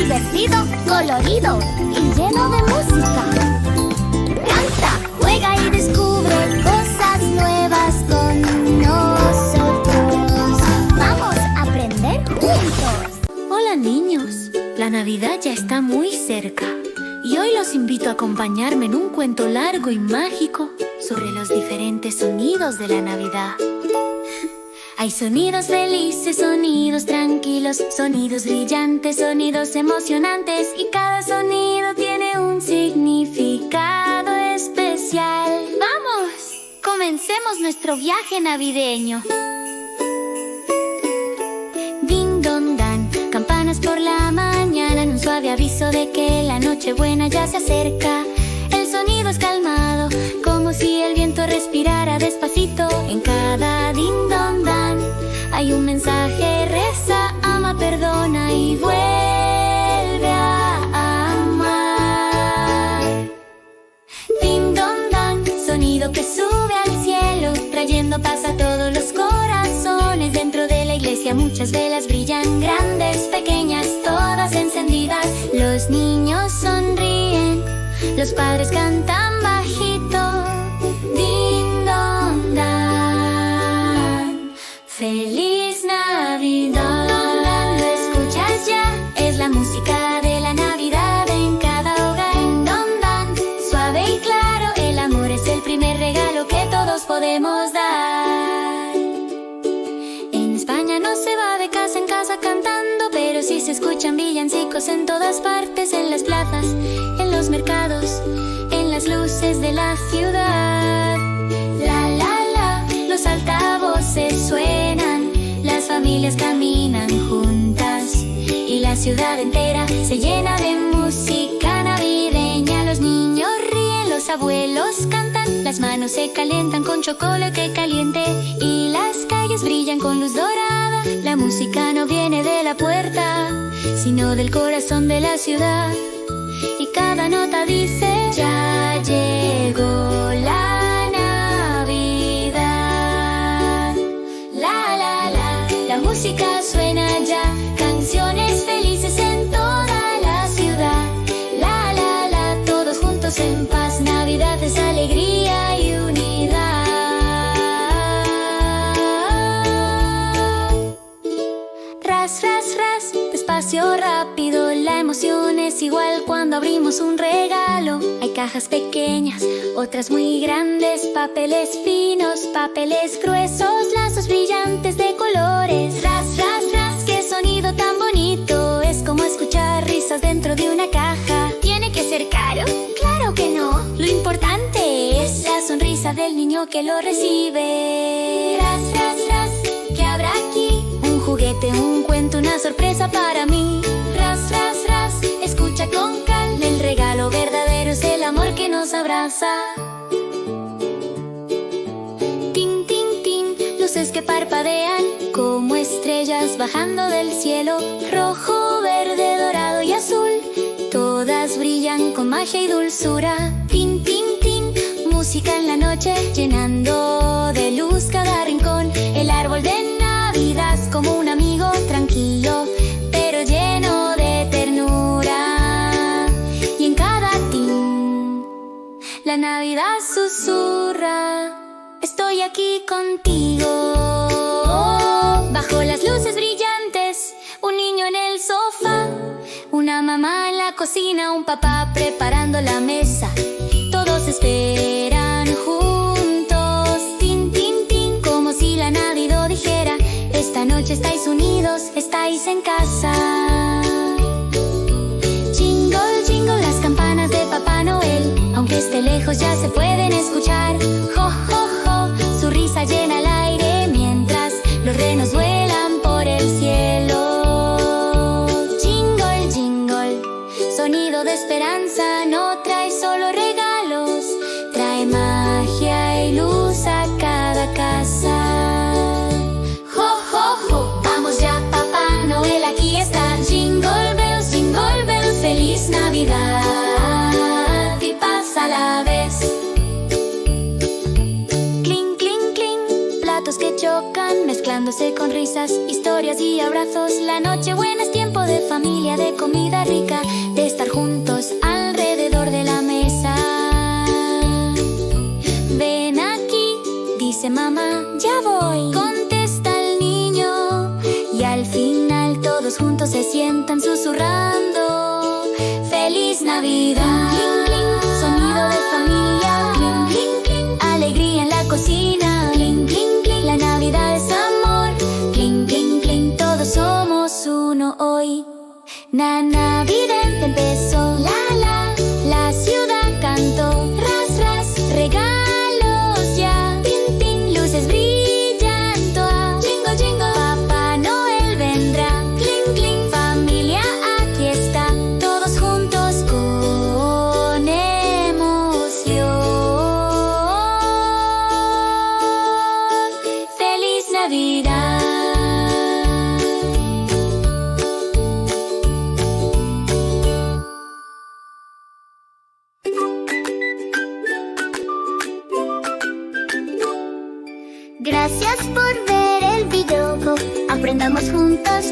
divertido, colorido y lleno de música. Canta, juega y descubre cosas nuevas con nosotros. Vamos a aprender juntos. Hola niños, la Navidad ya está muy cerca y hoy los invito a acompañarme en un cuento largo y mágico sobre los diferentes sonidos de la Navidad. Hay sonidos felices, sonidos tranquilos, sonidos brillantes, sonidos emocionantes, y cada sonido tiene un significado especial. ¡Vamos! Comencemos nuestro viaje navideño. Ding dong dan, campanas por la mañana, un suave aviso de que la Nochebuena ya se acerca. El sonido es calmado, como si el viento respirara despacito. En cada ding dong dan hay un mensaje: reza, ama, perdona y vuelve a amar. Ding dong dan, sonido que sube al cielo, trayendo paz a todos los corazones. Dentro de la iglesia muchas velas brillan, grandes, pequeñas, todas encendidas. Los niños sonríen, los padres cantan bajito. Ding dong dan, ¡Feliz Navidad! Dong dan, ¿lo escuchas ya? Es la música de la Navidad en cada hogar. Dong dan, suave y claro, el amor es el primer regalo que todos podemos dar. En España no se va de casa en casa cantando, pero sí se escuchan villancicos en todas partes, en las plazas, en los mercados, en las luces de la ciudad. La la la, los altavoces suenan, las familias caminan juntas y la ciudad entera se llena de música navideña. Los niños ríen, los abuelos cantan, las manos se calientan con chocolate caliente y las calles brillan con luz dorada. La música no viene de la puerta, sino del corazón de la ciudad. Y cada nota dice: ya llegó la Navidad. La la la, la música suena ya, canciones felices en toda la ciudad. La la la, todos juntos en paz, Navidad es alegría y unidad. Ras, ras, ras, despacio, rápido, la emoción es igual cuando abrimos un regalo. Hay cajas pequeñas, otras muy grandes, papeles finos, papeles gruesos, lazos brillantes de colores. Ras, ras, ras, qué sonido tan bonito, es como escuchar risas dentro de una caja. ¿Tiene que ser caro? Claro que no, lo importante es la sonrisa del niño que lo recibe. Ras, ras, ras, ¿qué habrá aquí? Un juguete, un cuento, una sorpresa para mí. Ras, ras, ras, escucha con calma, el regalo verdadero es el amor que nos abraza. Tin, tin, tin, luces que parpadean como estrellas bajando del cielo. Rojo, verde, dorado y azul, todas brillan con magia y dulzura. Tin, tin, tin, música en la noche, llenando de luz cada rincón. El árbol de Navidad es como un amigo tranquilo, pero lleno de ternura. Y en cada tin, la Navidad susurra: estoy aquí contigo. Bajo las luces brillantes, un niño en el sofá, una mamá en la cocina, un papá preparando la mesa. Todos esperan juntos. Tin, tin, tin, como si la Navidad dijera: esta noche estáis unidos, estáis en casa. Jingle, jingle, las campanas de Papá Noel, aunque esté lejos ya se pueden escuchar. Jo, jo, jo, su risa llena el aire mientras los renos vuelan por el cielo. Jingle, jingle, sonido de esperanza, no trae solo regalos, trae magia y luz a cada casa. Jo, jo, jo, vamos ya, Papá Noel aquí está. Jingle bells, feliz Navidad y paz a la vez. Clink, clink, clink, platos que chocan, mezclándose con risas, historias y abrazos. La Nochebuena es tiempo de familia, de comida rica, de estar juntos alrededor de la mesa. Ven aquí, dice mamá, ya voy, contesta el niño. Y al final todos juntos se sientan susurrando: ¡Feliz Navidad! Cling, cling, sonido de familia. Cling, cling, cling, alegría en la cocina. Cling, cling, cling, la Navidad es amor. Cling, cling, cling, todos somos uno hoy. Navidente empezó, la ciudad cantó. Ras, ras, regalos ya. Pin, pin, luces brillan toa. Jingle, jingle, Papá Noel vendrá. Cling, cling, familia aquí está, todos juntos con emoción. ¡Feliz Navidad! Gracias por ver el video. Aprendamos juntos.